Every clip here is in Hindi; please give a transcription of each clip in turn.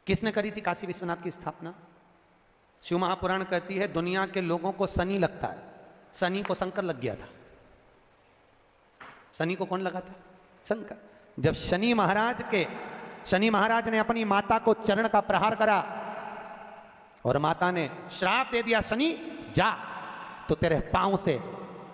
किसने करी थी काशी विश्वनाथ की स्थापना? शिव महापुराण कहती है दुनिया के लोगों को शनि लगता है, शनि को शंकर लग गया था। शनि को कौन लगा था? शंकर। जब शनि महाराज ने अपनी माता को चरण का प्रहार करा और माता ने श्राप दे दिया, शनि जा तो तेरे पांव से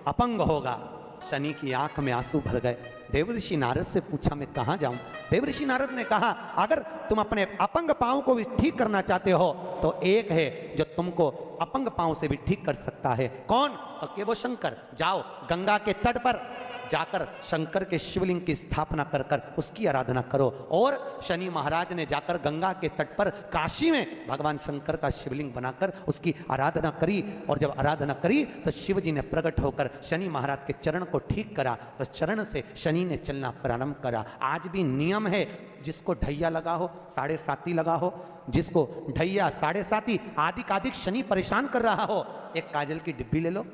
अपंग होगा। शनि की आंख में आंसू भर गए। देवऋषि नारद से पूछा मैं कहां जाऊं? देवऋषि नारद ने कहा अगर तुम अपने अपंग पांव को भी ठीक करना चाहते हो तो एक है जो तुमको अपंग पांव से भी ठीक कर सकता है। कौन? तो के वो शंकर। जाओ गंगा के तट पर जाकर शंकर के शिवलिंग की स्थापना कर कर उसकी आराधना करो। और शनि महाराज ने जाकर गंगा के तट पर काशी में भगवान शंकर का शिवलिंग बनाकर उसकी आराधना करी। और जब आराधना करी तो शिव जी ने प्रकट होकर शनि महाराज के चरण को ठीक करा, तो चरण से शनि ने चलना प्रारंभ करा। आज भी नियम है, जिसको ढैया लगा हो, 7.5 लगा हो, जिसको ढैया 7.5 आदिक शनि परेशान कर रहा हो, एक काजल की डिब्बी ले लो,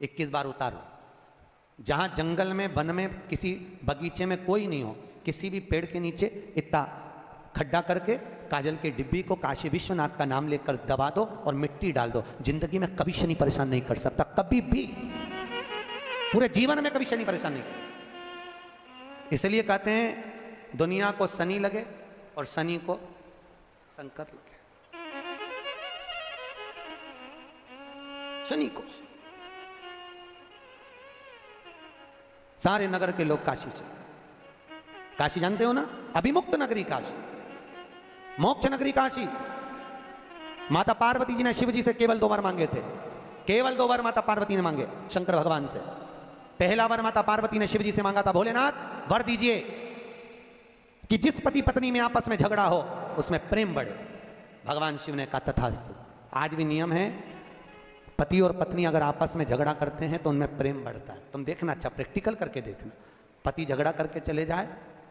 21 बार उतारो। जहां जंगल में, वन में, किसी बगीचे में कोई नहीं हो, किसी भी पेड़ के नीचे इतना खड्डा करके काजल की डिब्बी को काशी विश्वनाथ का नाम लेकर दबा दो और मिट्टी डाल दो। जिंदगी में कभी शनि परेशान नहीं कर सकता, कभी भी, पूरे जीवन में कभी शनि परेशान नहीं कर। इसलिए कहते हैं दुनिया को शनि लगे और शनि को शंकर लगे। शनि को सारे नगर के लोग काशी चले। काशी जानते हो ना, अभिमुक्त नगरी काशी, मोक्ष नगरी काशी। माता पार्वती जी ने शिव जी से केवल 2 वर मांगे थे, केवल 2 वर माता पार्वती ने मांगे शंकर भगवान से। पहला वर माता पार्वती ने शिव जी से मांगा था, भोलेनाथ वर दीजिए कि जिस पति पत्नी में आपस में झगड़ा हो उसमें प्रेम बढ़े। भगवान शिव ने कहा तथास्तु। आज भी नियम है, पति और पत्नी अगर आपस में झगड़ा करते हैं तो उनमें प्रेम बढ़ता है। तुम देखना, अच्छा प्रैक्टिकल करके देखना। पति झगड़ा करके चले जाए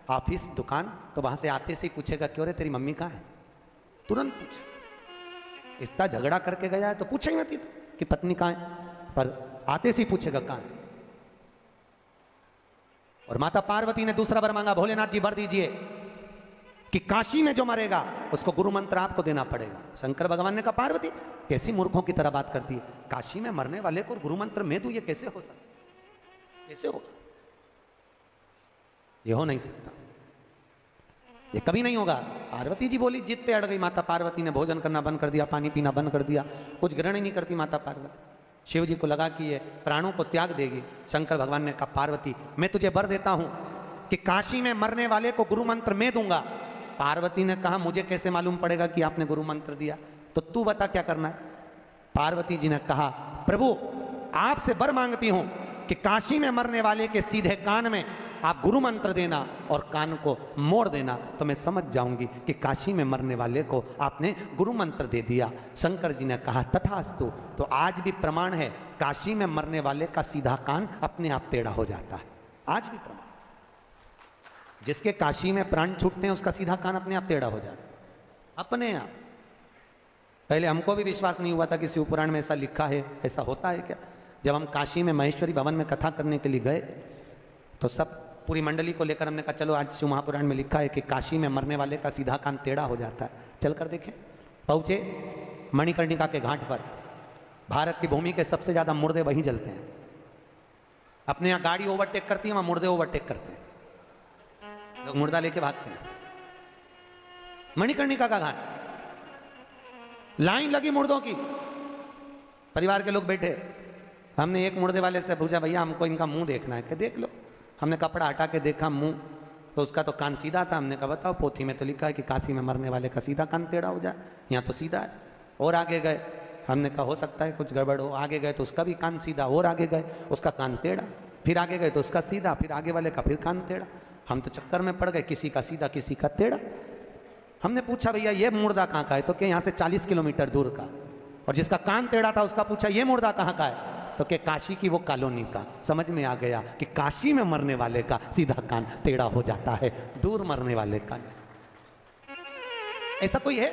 ऑफिस, दुकान, तो वहां से आते से ही पूछेगा क्यों रे तेरी मम्मी कहाँ है? तुरंत पूछे। इतना झगड़ा करके गया है तो पूछेंगे मत तो कि पत्नी कहाँ है, पर आते से ही पूछेगा कहाँ है। और माता पार्वती ने दूसरा वर मांगा, भोलेनाथ जी वर दीजिए कि काशी में जो मरेगा उसको गुरु मंत्र आपको देना पड़ेगा। शंकर भगवान ने कहा पार्वती कैसी मूर्खों की तरह बात करती है, काशी में मरने वाले को गुरु मंत्र मैं दूं, ये कैसे हो सकता, कैसे होगा? ये हो नहीं सकता, ये कभी नहीं होगा। पार्वती जी बोली, जिद पे अड़ गई माता पार्वती ने। भोजन करना बंद कर दिया, पानी पीना बंद कर दिया, कुछ ग्रहण ही नहीं करती माता पार्वती। शिव जी को लगा कि ये प्राणों को त्याग देगी। शंकर भगवान ने कहा पार्वती मैं तुझे वर देता हूं कि काशी में मरने वाले को गुरु मंत्र मैं दूंगा। पार्वती ने कहा मुझे कैसे मालूम पड़ेगा कि आपने गुरु मंत्र दिया, तो तू बता क्या करना है। पार्वती जी ने कहा प्रभु आपसे वर मांगती हूं कि काशी में मरने वाले के सीधे कान में आप गुरु मंत्र देना और कान को मोड़ देना, तो मैं समझ जाऊंगी कि काशी में मरने वाले को आपने गुरु मंत्र दे दिया। शंकर जी ने कहा तथास्तु। तो आज भी प्रमाण है, काशी में मरने वाले का सीधा कान अपने आप टेढ़ा हो जाता है। आज भी प्रमाण, जिसके काशी में प्राण छूटते हैं उसका सीधा कान अपने आप टेढ़ा हो जाता है, अपने आप। पहले हमको भी विश्वास नहीं हुआ था कि शिव पुराण में ऐसा लिखा है, ऐसा होता है क्या। जब हम काशी में महेश्वरी भवन में कथा करने के लिए गए तो सब पूरी मंडली को लेकर हमने कहा चलो आज शिव महापुराण में लिखा है कि काशी में मरने वाले का सीधा कान टेढ़ा हो जाता है, चल कर देखें। पहुंचे मणिकर्णिका के घाट पर, भारत की भूमि के सबसे ज्यादा मुर्दे वहीं जलते हैं। अपने यहाँ गाड़ी ओवरटेक करती है, वहां मुर्दे ओवरटेक करते हैं, लोग मुर्दा लेके भागते हैं। मणिकर्णिका का घाट, लाइन लगी मुर्दों की, परिवार के लोग बैठे। हमने एक मुर्दे वाले से पूछा भैया हमको इनका मुंह देखना है, कि देख लो। हमने कपड़ा हटा के देखा मुंह, तो उसका तो कान सीधा था। हमने कहा बताओ पोथी में तो लिखा है कि काशी में मरने वाले का सीधा कान टेढ़ा हो जाए, यहाँ तो सीधा है। और आगे गए, हमने कहा हो सकता है कुछ गड़बड़ हो। आगे गए तो उसका भी कान सीधा, और आगे गए उसका कान टेढ़ा, फिर आगे गए तो उसका सीधा, फिर आगे वाले का फिर कान टेढ़ा। हम तो चक्कर में पड़ गए, किसी का सीधा किसी का टेढ़ा। हमने पूछा भैया ये मुर्दा कहाँ का है, तो क्या यहाँ से 40 किलोमीटर दूर का। और जिसका कान टेढ़ा था उसका पूछा ये मुर्दा कहाँ का है, तो क्या काशी की वो कॉलोनी का। समझ में आ गया कि काशी में मरने वाले का सीधा कान टेढ़ा हो जाता है, दूर मरने वाले का नहीं। ऐसा कोई है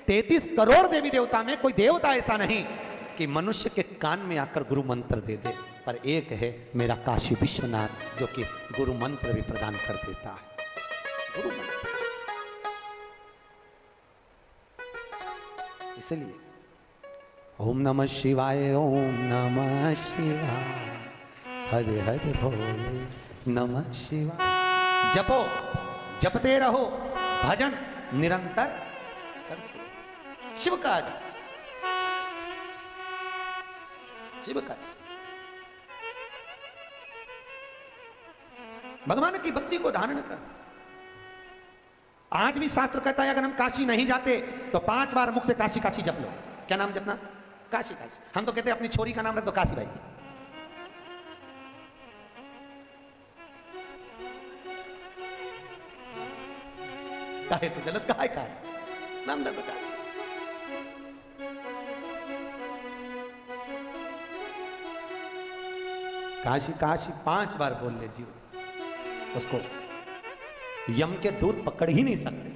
33 करोड़ देवी देवता में कोई देवता ऐसा नहीं कि मनुष्य के कान में आकर गुरु मंत्र दे दे, पर एक है मेरा काशी विश्वनाथ जो कि गुरु मंत्र भी प्रदान कर देता है। गुरु मंत्र इसलिए ओम नमः शिवाय, ओम नमः शिवाय, हरे हरे भोले नमः शिवाय। जपो, जपते रहो, भजन निरंतर करते। शिव का शिव का भगवान की भक्ति को धारण कर। आज भी शास्त्र कहता है अगर हम काशी नहीं जाते तो 5 बार मुख से काशी काशी जप लो। क्या नाम जपना? काशी काशी। हम तो कहते हैं अपनी छोरी का नाम रख दो काशी भाई। काहे तो गलत कहा है, कहा नाम दे दो काशी। काशी काशी 5 बार बोल ले जीव, उसको यम के दूत पकड़ ही नहीं सकते।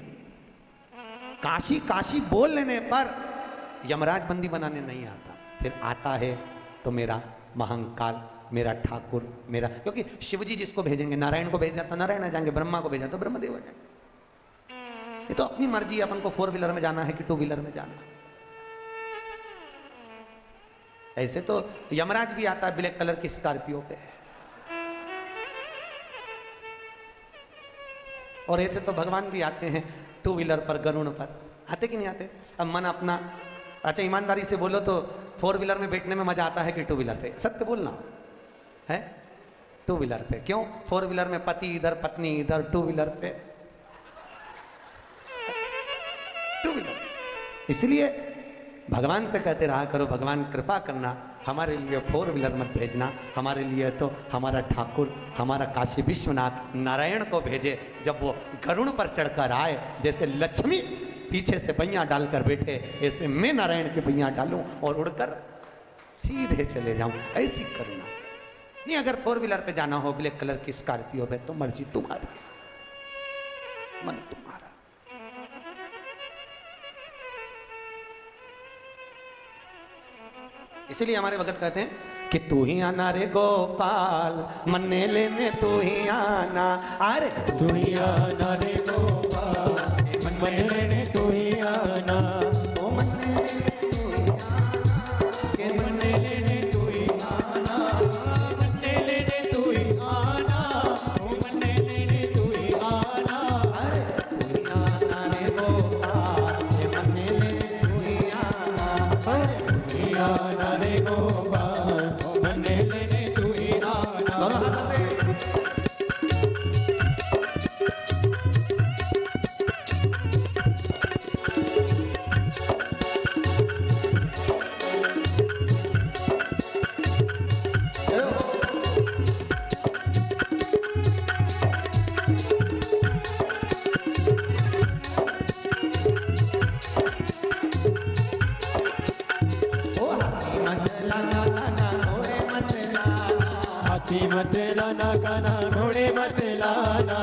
काशी काशी बोल लेने पर यमराज बंदी बनाने नहीं आता, फिर आता है तो मेरा महाकाल, मेरा ठाकुर, मेरा, क्योंकि शिवजी जिसको भेजेंगे, नारायण को भेजा तो नारायण आ जाएंगे, ब्रह्मा को भेजा तो ब्रह्मदेव आ जाएंगे। ये तो अपनी मर्जी है, अपन को 4 व्हीलर में जाना है कि 2 व्हीलर में जाना है। ऐसे तो यमराज भी आता है ब्लैक कलर की स्कॉर्पियो पे, और ऐसे तो भगवान भी आते हैं 2 व्हीलर पर, गरुड़ पर। आते कि नहीं आते? अब मन अपना, अच्छा ईमानदारी से बोलो तो 4 व्हीलर में बैठने में मजा आता है कि 2 व्हीलर पे? सत्य बोलना है। 2 व्हीलर पे क्यों? 4 व्हीलर में पति इधर पत्नी इधर, 2 व्हीलर पे 2 व्हीलर। इसलिए भगवान से कहते रहा करो, भगवान कृपा करना हमारे लिए 4 व्हीलर मत भेजना, हमारे लिए तो हमारा ठाकुर, हमारा काशी विश्वनाथ नारायण को भेजे। जब वो गरुड़ पर चढ़कर आए, जैसे लक्ष्मी पीछे से बैया डालकर बैठे, ऐसे मैं नारायण की बैया डालूं और उड़कर सीधे चले जाऊं, ऐसी करुणा। नहीं, अगर 4 व्हीलर पे जाना हो ब्लैक कलर की स्कॉर्पियो पे तो मर्जी तुम्हारी, मन तुम्हारा। इसीलिए हमारे भगत कहते हैं कि तू ही आना रे गोपाल, मन्ने लेने तू ही आना। अरे तू ही आना रे गोपाल, मन्ने लेने तू ही आना। ओ मन्ने लेने तू ही आना, के मन्ने लेने तू ही आना, मन्ने लेने तू ही आना, ओ मन्ने लेने तू ही आना। अरे तू ही आना रे गोपाल, मन्ने लेने तू ही आना। तू ही आना रे गोपाल, मन्ने लेने तू ही आना। दोनों हाथों से हाथी मत लाना काना घोड़े मत लाना,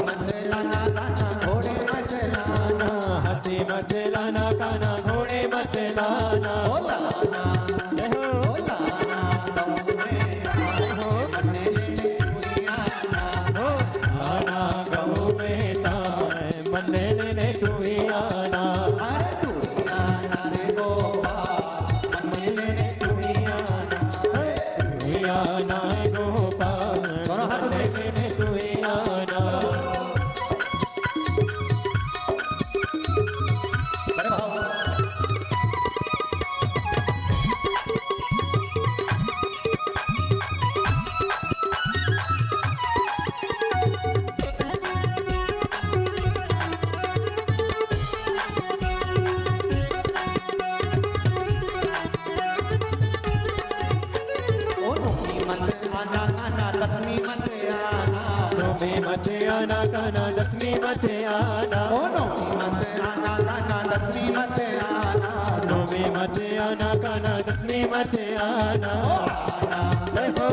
मत लाना गाना घोड़े मत लाना। हाथी मत लाना काना घोड़े मत लाना। ओ लाना, जय हो, ओ लाना, गाँव में आए हो, मन्ने लेने तू ही आना। हो आना गाँव में साए, मन्ने लेने तू ही आना। अरे तू ही आना रे गोपाल, मन्ने लेने तू ही आना। तू ही आना गोपाल, दोनों हाथों से। मन्ने लेने तू ही आना। अरे भाव ओ नोमी मत आना आना, दसवीं मत आना। नौमी मत आना काना दसवीं मत आना। ओ नोमी मत आना आना, दसवीं मत आना। नौमी मत आना काना दसवीं मत आना। आना जय हो,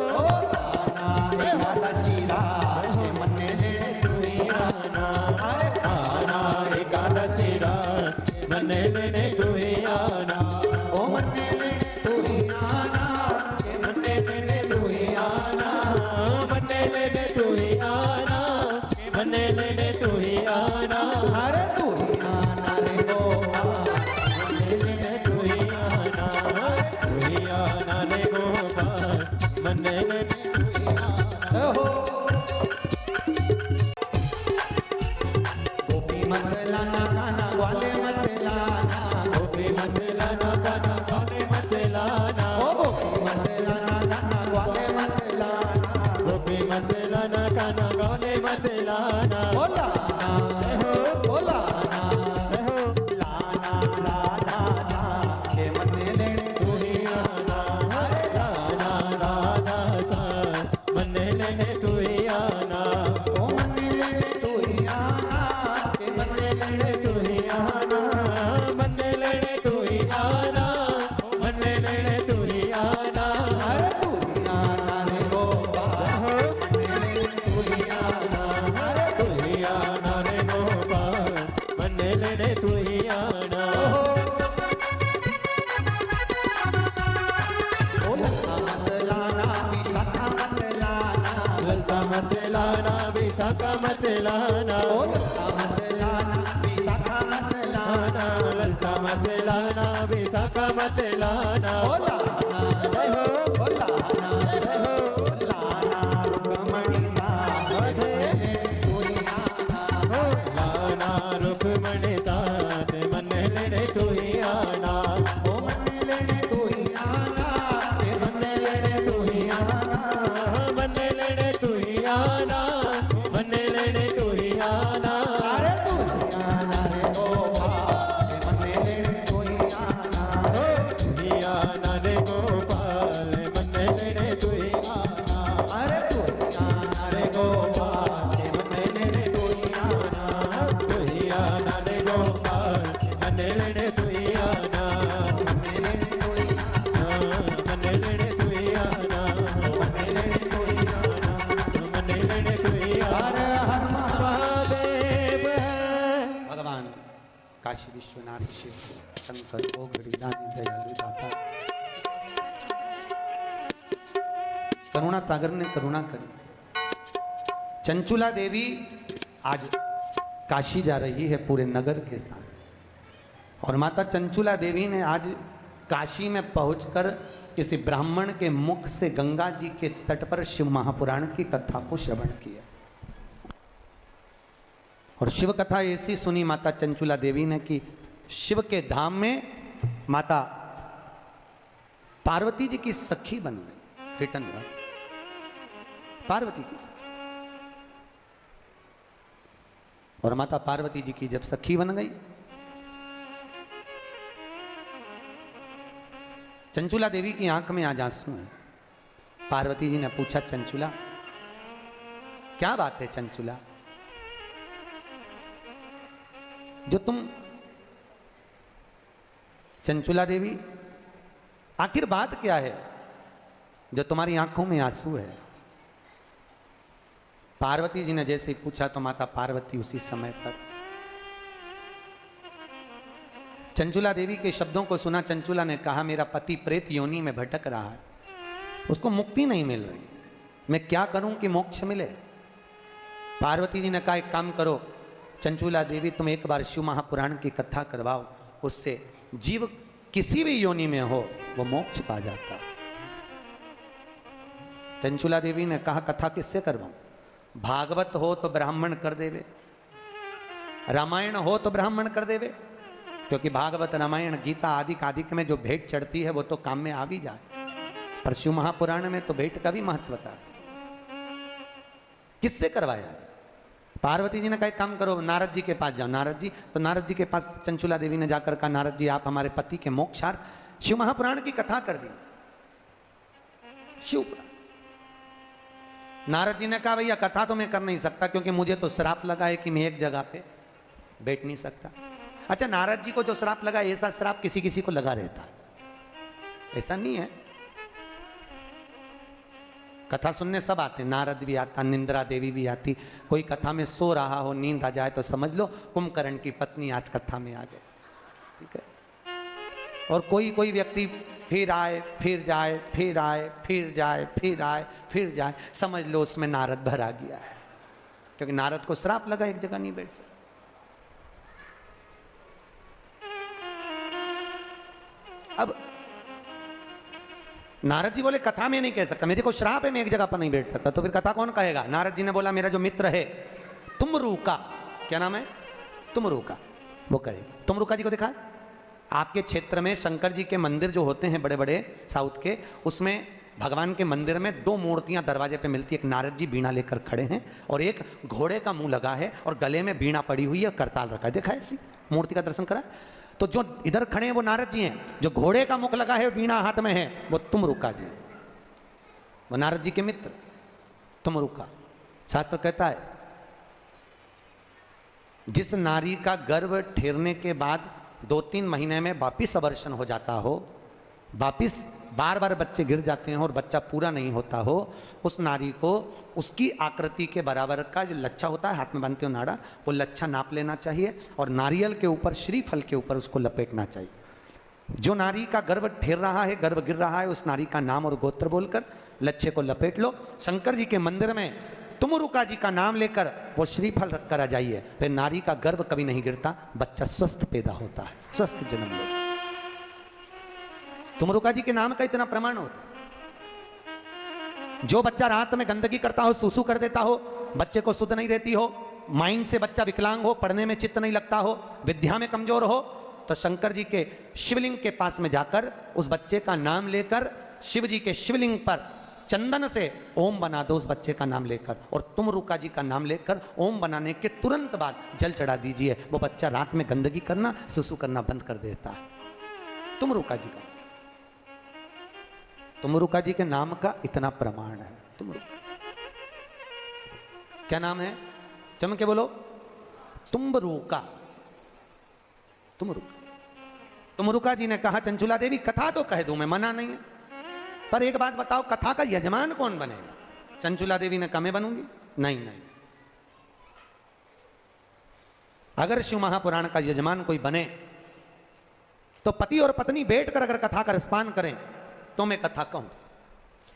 आना एकादशी रात, मन्ने लेने तू ही आना। अरे आना एकादशी रात, मन्ने लेने तू ही आना। ओ मन्ने लेने तू ही आना, के मन्ने लेने तू ही आना, मन्ने लेने तू ही आना, मन्ने लेने तू ही आना। अरे तू ही आना रे गोपाल, मन्ने लेने मत लाना गाना ग्वाले मत लाना, गोपी मत लाना गाना ग्वाले मत लाना, ओ गोपी मत लाना गाना ग्वाले मत लाना, गोपी मत लाना गाना ग्वाले मत लाना, ओ लाना ओ लाना लाना लाना सा के मन लेने तू ही आना, लाना राधा सा मन लेने तू ही आना, ओ मन लेने तू ही आना के मन लेने तू ही आना, मन लेने तू ही आना, मन लेने तू ही आना, अरे तू ही आना रे गोपाल मन लेने तू ही आना, अरे तू ही आना रे गोपाल मन लेने तू ही आना, ओ लता मत लाना विशाखा मत लाना, ललता मत लाना विशाखा मत लाना, ओ लता मत लाना विशाखा मत लाना, ललता मत लाना विशाखा मत लाना, ओ लाना ओ लाना ओ लाना रुक्मणी सा लेने तू ही आना, लाना रुक्मणी साथ मन लेने तू ही आना, ओ मन लेने तू ही आना के मन लेने तू ही आना, मन लेने तू ही आना, मन लेने तू ही आना, अरे तू ही आना रे गोपाल के मन लेने तू ही आना, तू ही आना रे गोपाल मन लेने तू ही आना, अरे तू ही आना रे गोपाल के मन लेने तू ही आना, तू ही आना रे गोपाल मन लेने तू ही आना, मन लेने तू ही आना, मन लेने तू ही आना, मन लेने तू ही आना, मन लेने तू ही हर आना, हर महादेव भगवान काशी विश्वनाथ शिव शंकर ओ घड़ीदानी दयालु दाता, करुणा सागर ने करुणा करी। चंचुला देवी आज काशी जा रही है पूरे नगर के साथ, और माता चंचुला देवी ने आज काशी में पहुंचकर किसी ब्राह्मण के मुख से गंगा जी के तट पर शिव महापुराण की कथा को श्रवण किया, और शिव कथा ऐसी सुनी माता चंचुला देवी ने कि शिव के धाम में माता पार्वती जी की सखी बन गई। रिटर्न पार्वती की सखी, और माता पार्वती जी की जब सखी बन गई, चंचुला देवी की आंख में आज आंसू है। पार्वती जी ने पूछा, चंचुला क्या बात है चंचुला, जो तुम चंचुला देवी आखिर बात क्या है जो तुम्हारी आंखों में आंसू है। पार्वती जी ने जैसे ही पूछा तो माता पार्वती उसी समय पर चंचुला देवी के शब्दों को सुना। चंचुला ने कहा, मेरा पति प्रेत योनि में भटक रहा है, उसको मुक्ति नहीं मिल रही, मैं क्या करूं कि मोक्ष मिले। पार्वती जी ने कहा, एक काम करो चंचुला देवी, तुम एक बार शिव महापुराण की कथा करवाओ, उससे जीव किसी भी योनि में हो वो मोक्ष पा जाता। चंचुला देवी ने कहा, कथा किससे करवाऊं, भागवत हो तो ब्राह्मण कर देवे, रामायण हो तो ब्राह्मण कर देवे, क्योंकि भागवत रामायण गीता आदि कादिक में जो भेंट चढ़ती है वो तो काम में आ भी जाए, पर शिव महापुराण में तो भेंट का भी महत्वता। किससे करवाया। पार्वती जी ने कहा, काम करो नारद जी के पास जाओ। नारद जी, तो नारद जी के पास चंचुला देवी ने जाकर कहा, नारद जी आप हमारे पति के मोक्षार्थ शिव महापुराण की कथा कर दी। शिव नारद जी ने कहा, भैया कथा तो मैं कर नहीं सकता, क्योंकि मुझे तो श्राप लगा है कि मैं एक जगह पे बैठ नहीं सकता। अच्छा, नारद जी को जो श्राप लगा, ऐसा श्राप किसी किसी को लगा रहता, ऐसा नहीं है। कथा सुनने सब आते, नारद भी आता, निंद्रा देवी भी आती। कोई कथा में सो रहा हो, नींद आ जाए तो समझ लो कुंभकर्ण की पत्नी आज कथा में आ गए, ठीक है। और कोई कोई व्यक्ति फिर आए फिर जाए, फिर आए फिर जाए, फिर आए फिर जाए, समझ लो उसमें नारद भरा गया है, क्योंकि नारद को श्राप लगा, एक जगह नहीं बैठ सकता। अब नारद जी बोले, कथा में नहीं कह सकता, मेरे को श्राप है, मैं एक जगह पर नहीं बैठ सकता, तो फिर कथा कौन कहेगा। नारद जी ने बोला, मेरा जो मित्र है तुमरू का, क्या नाम है, तुमरुका, वो करेगी। तुमरुका जी को दिखा, आपके क्षेत्र में शंकर जी के मंदिर जो होते हैं बड़े बड़े साउथ के, उसमें भगवान के मंदिर में दो मूर्तियां दरवाजे पे मिलती है। एक नारद जी बीणा लेकर खड़े हैं और एक घोड़े का मुंह लगा है और गले में बीणा पड़ी हुई है, करताल रखा है। देखा है ऐसी मूर्ति का दर्शन करा? तो जो इधर खड़े हैं वो नारद जी हैं, जो घोड़े का मुख लगा है बीणा हाथ में है वो तुमरुका जी, वो नारद जी के मित्र तुमरुका। शास्त्र कहता है जिस नारी का गर्भ ठेरने के बाद 2-3 महीने में वापिस अवर्षण हो जाता हो, वापिस बार बार बच्चे गिर जाते हैं और बच्चा पूरा नहीं होता हो, उस नारी को उसकी आकृति के बराबर का जो लच्छा होता है, हाथ में बांधते हो नाड़ा, वो लच्छा नाप लेना चाहिए और नारियल के ऊपर, श्रीफल के ऊपर उसको लपेटना चाहिए। जो नारी का गर्भ ठेर रहा है, गर्भ गिर रहा है, उस नारी का नाम और गोत्र बोलकर लच्छे को लपेट लो। शंकर जी के मंदिर में तुमरुका जी का नाम लेकर वो श्रीफल रख कर आ जाइए, फिर नारी का गर्भ कभी नहीं गिरता, बच्चा स्वस्थ पैदा होता है, स्वस्थ जन्म लेता। तुमरुका जी के नाम का इतना प्रमाण होता। जो बच्चा रात में गंदगी करता हो, सूसू कर देता हो, बच्चे को शुद्ध नहीं रहती हो, माइंड से बच्चा विकलांग हो, पढ़ने में चित्त नहीं लगता हो, विद्या में कमजोर हो, तो शंकर जी के शिवलिंग के पास में जाकर उस बच्चे का नाम लेकर शिव जी के शिवलिंग पर चंदन से ओम बना दो उस बच्चे का नाम लेकर, और तुमरुका जी का नाम लेकर ओम बनाने के तुरंत बाद जल चढ़ा दीजिए। वो बच्चा रात में गंदगी करना, सुसु करना बंद कर देता है। तुमरुका जी का, तुमरुका जी के नाम का इतना प्रमाण है। तुमरुका क्या नाम है? चम के बोलो, तुमरुका। तुमरुका, तुमरुका जी ने कहा चंचुला देवी कथा तो कह दूं मैं, मना नहीं है, पर एक बात बताओ कथा का यजमान कौन बनेगा? चंचुला देवी ने कहा मैं बनूंगी। नहीं नहीं, अगर शिव महापुराण का यजमान कोई बने तो पति और पत्नी बैठकर अगर कथा का रसपान करें तो मैं कथा कहूं।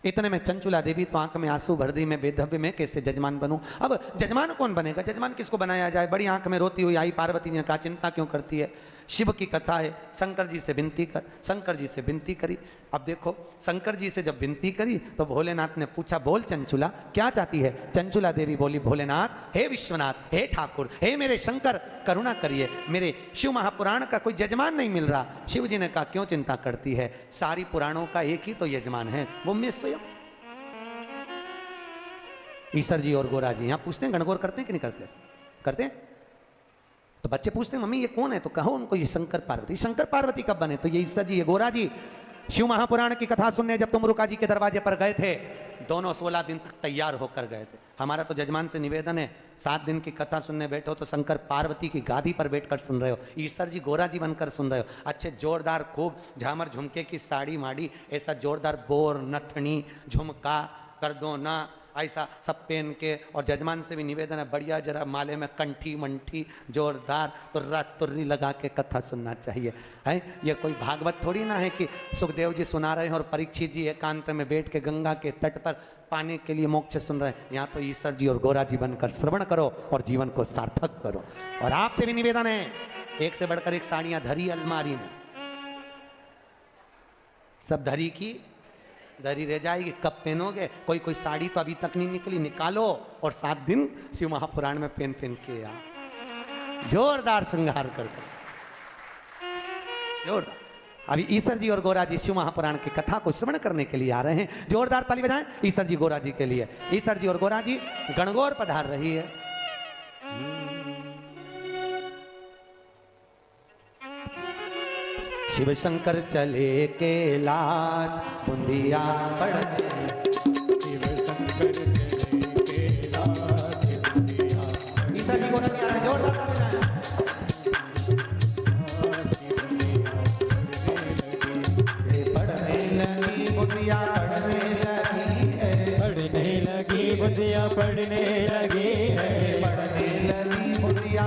इतने में चंचुला देवी तो आंख में आंसू भर दी, मैं बेधव्य में कैसे जजमान बनूं? अब जजमान कौन बनेगा? जजमान किसको बनाया जाए? बड़ी आंख में रोती हुई आई पार्वती ने कहा चिंता क्यों करती है, शिव की कथा है, शंकर जी से विनती कर। शंकर जी से विनती करी। अब देखो शंकर जी से जब विनती करी तो भोलेनाथ ने पूछा बोल चंचुला क्या चाहती है? चंचुला देवी बोली भोलेनाथ, हे विश्वनाथ, हे ठाकुर, हे मेरे शंकर, करुणा करिए, मेरे शिव महापुराण का कोई यजमान नहीं मिल रहा। शिव जी ने कहा क्यों चिंता करती है, सारी पुराणों का एक ही तो यजमान है, वो मैं स्वयं। ईसर जी और गोरा जी यहाँ पूछते हैं गणगौर करते हैं कि नहीं करते? करते हैं। तो बच्चे पूछते हैं मम्मी ये कौन है? तो कहो उनको ये शंकर पार्वती। शंकर पार्वती कब बने? तो ये ईसर जी, ये गोरा जी शिव महापुराण की कथा सुनने जब तुमरुका जी के दरवाजे पर गए थे, दोनों 16 दिन तक तैयार होकर गए थे। हमारा तो जजमान से निवेदन है 7 दिन की कथा सुनने बैठो तो शंकर पार्वती की गादी पर बैठकर सुन रहे हो, ईसर जी गोरा जी बनकर सुन रहे हो। अच्छे जोरदार खूब झामर झुमके की साड़ी माड़ी, ऐसा जोरदार बोर नथनी झुमका कर दो ना, ऐसा सब पहन के। और जजमान से भी निवेदन है बढ़िया जरा माले में कंठी मंठी जोरदार तुर्रा तुर्री लगा के कथा सुनना चाहिए। है ये कोई भागवत थोड़ी ना है कि सुखदेव जी सुना रहे हैं और परीक्षित जी एकांत में बैठ के गंगा के तट पर पाने के लिए मोक्ष सुन रहे हैं। यहाँ तो ईश्वर जी और गोरा जी बनकर श्रवण करो और जीवन को सार्थक करो। और आपसे भी निवेदन है, एक से बढ़कर एक साड़ियां धरी अलमारी में, सब धरी की धरी रह जाएगी, कब पहनोगे? कोई कोई साड़ी तो अभी तक नहीं निकली, निकालो और 7 दिन शिव महापुराण में पहन के आ, जोरदार श्रृंगार करके जोरदार। अभी ईश्वर जी और गोरा जी शिव महापुराण की कथा को श्रवण करने के लिए आ रहे हैं। जोरदार ताली बजाएं ईश्वर जी गोरा जी के लिए। ईश्वर जी और गोरा जी गणगौर पधार रही है। शिव शंकर चले कैलाश बुंदिया पड़ने, शिव शंकर चले कैलाश बुंदिया, ईश्वर जी गोरा जी आ रहे, जोरदार ताली बजाएं। पढ़ने लगी बुंदिया पढ़ने लगी है, पढ़ने लगी बुंदिया पढ़ने लगी है, पढ़ने लगी बुंदिया